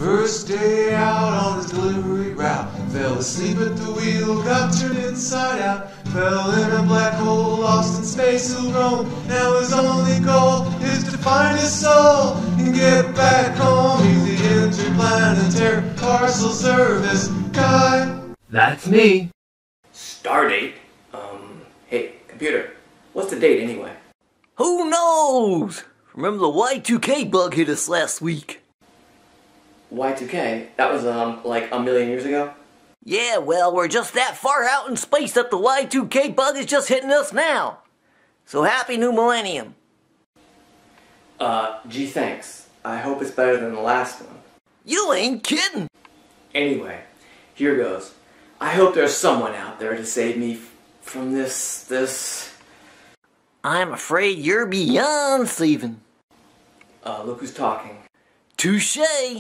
First day out on his delivery route, fell asleep at the wheel, got turned inside out, fell in a black hole, lost in space, he'll roam. Now his only goal is to find his soul and get back home. He's the Interplanetary Parcel Service Guy. That's me. Stardate? Hey, computer, what's the date anyway? Who knows? Remember the Y2K bug hit us last week? Y2K? That was, like a million years ago? Yeah, well, we're just that far out in space that the Y2K bug is just hitting us now. So happy new millennium. Gee thanks. I hope it's better than the last one. You ain't kidding. Anyway, here goes. I hope there's someone out there to save me from this... I'm afraid you're beyond saving. Look who's talking. Touché.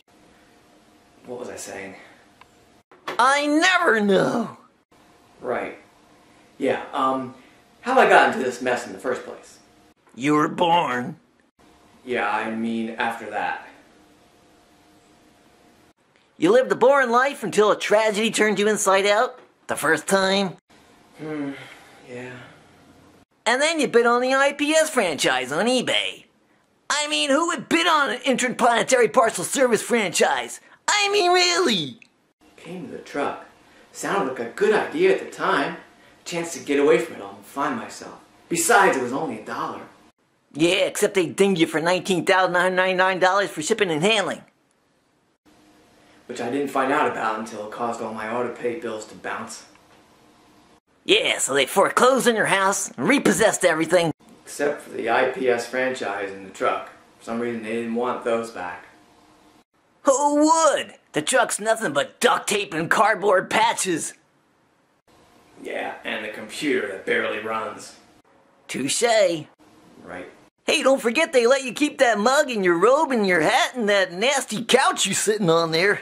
What was I saying? I never know. Right. Yeah, how'd I got into this mess in the first place? You were born. Yeah, I mean after that. You lived a boring life until a tragedy turned you inside out? The first time? Yeah. And then you bid on the IPS franchise on eBay. I mean, who would bid on an Interplanetary Parcel Service franchise? I mean, really? Came to the truck. Sounded like a good idea at the time. Chance to get away from it all and find myself. Besides, it was only $1. Yeah, except they dinged you for $19,999 for shipping and handling. Which I didn't find out about until it caused all my auto-pay bills to bounce. Yeah, so they foreclosed on your house and repossessed everything. Except for the IPS franchise in the truck. For some reason they didn't want those back. Who would? The truck's nothing but duct tape and cardboard patches. Yeah, and the computer that barely runs. Touché. Right. Hey, don't forget they let you keep that mug and your robe and your hat and that nasty couch you're sitting on there.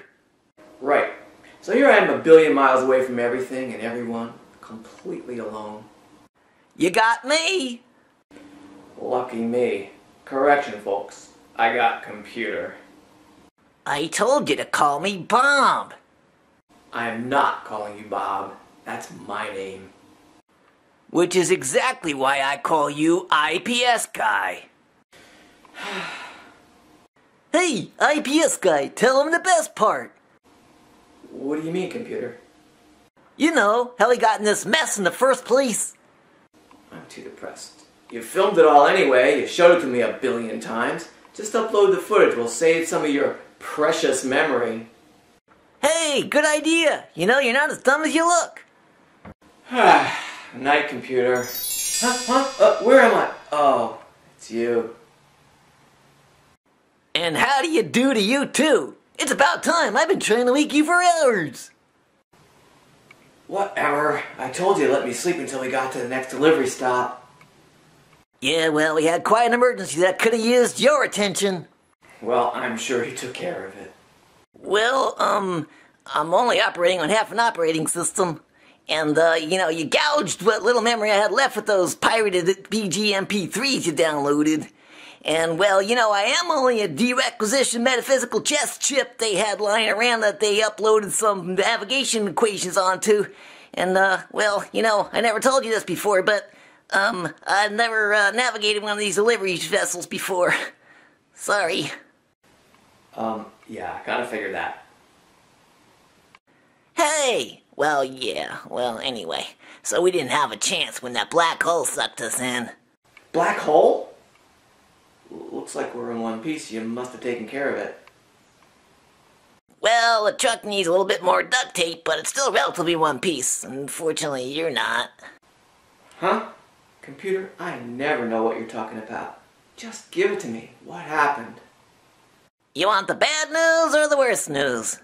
Right. So here I am 1 billion miles away from everything and everyone, completely alone. You got me. Lucky me. Correction, folks. I got computer. I told you to call me Bob. I'm not calling you Bob. That's my name. Which is exactly why I call you IPS Guy. Hey, IPS Guy, tell him the best part. What do you mean, computer? You know, how he got in this mess in the first place. I'm too depressed. You filmed it all anyway. You showed it to me 1 billion times. Just upload the footage. We'll save some of your precious memory. Hey, good idea. You know, you're not as dumb as you look. Night, computer. Where am I? Oh, it's you. And how do you do to you, too? It's about time. I've been trying to wake you for hours. Whatever. I told you to let me sleep until we got to the next delivery stop. Yeah, well, we had quite an emergency that could have used your attention. Well, I'm sure he took care of it. Well, I'm only operating on half an operating system. And, you know, you gouged what little memory I had left with those pirated BGMP3s you downloaded. And, well, you know, I am only a derequisition metaphysical chess chip they had lying around that they uploaded some navigation equations onto. And, well, you know, I never told you this before, but, I've never, navigated one of these delivery vessels before. Sorry. Yeah, I kinda figured that. Hey! Well, yeah, well, anyway. So we didn't have a chance when that black hole sucked us in. Black hole? Looks like we're in one piece. You must have taken care of it. Well, the truck needs a little bit more duct tape, but it's still relatively one piece. Unfortunately, you're not. Huh? Computer, I never know what you're talking about. Just give it to me. What happened? You want the bad news or the worst news?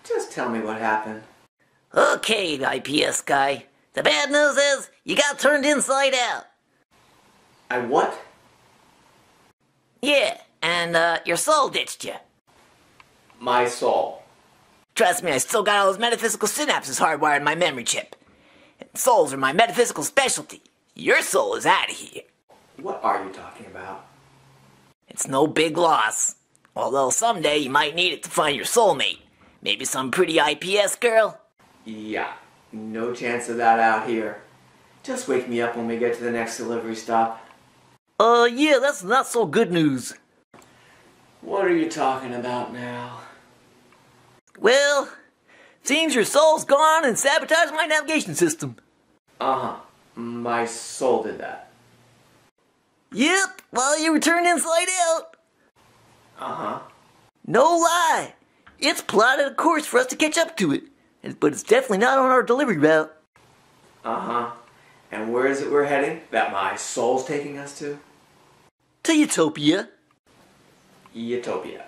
Just tell me what happened. Okay, IPS Guy. The bad news is, you got turned inside out. I what? Yeah, and, your soul ditched you. My soul. Trust me, I still got all those metaphysical synapses hardwired in my memory chip. And souls are my metaphysical specialty. Your soul is out of here. What are you talking about? It's no big loss. Although someday you might need it to find your soulmate. Maybe some pretty IPS girl? Yeah, no chance of that out here. Just wake me up when we get to the next delivery stop. Yeah, that's not so good news. What are you talking about now? Well, seems your soul's gone and sabotaged my navigation system. Uh-huh. My soul did that. Yep, while you were turned inside out. Uh-huh. No lie. It's plotted a course for us to catch up to it. But it's definitely not on our delivery route. Uh-huh. And where is it we're heading that my soul's taking us to? To Utopia. Utopia.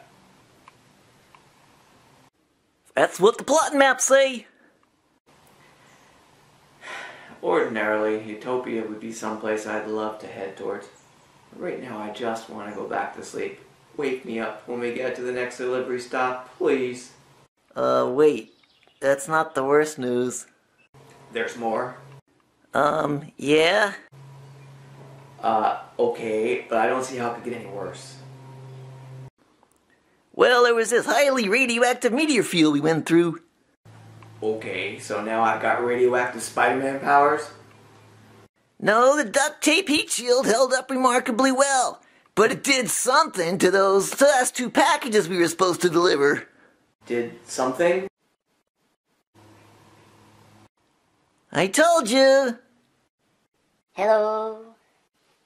That's what the plotting maps say. Ordinarily, Utopia would be someplace I'd love to head towards. Right now, I just want to go back to sleep. Wake me up when we get to the next delivery stop, please. Wait. That's not the worst news. There's more? Yeah? Okay, but I don't see how it could get any worse. Well, there was this highly radioactive meteor field we went through. Okay, so now I've got radioactive Spider-Man powers? No, the duct tape heat shield held up remarkably well. But it did something to those last 2 packages we were supposed to deliver. Did something? I told you. Hello?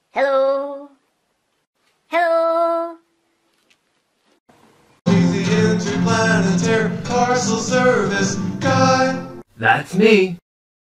Hello? Hello? He's the Interplanetary Parcel Service Guy. That's me.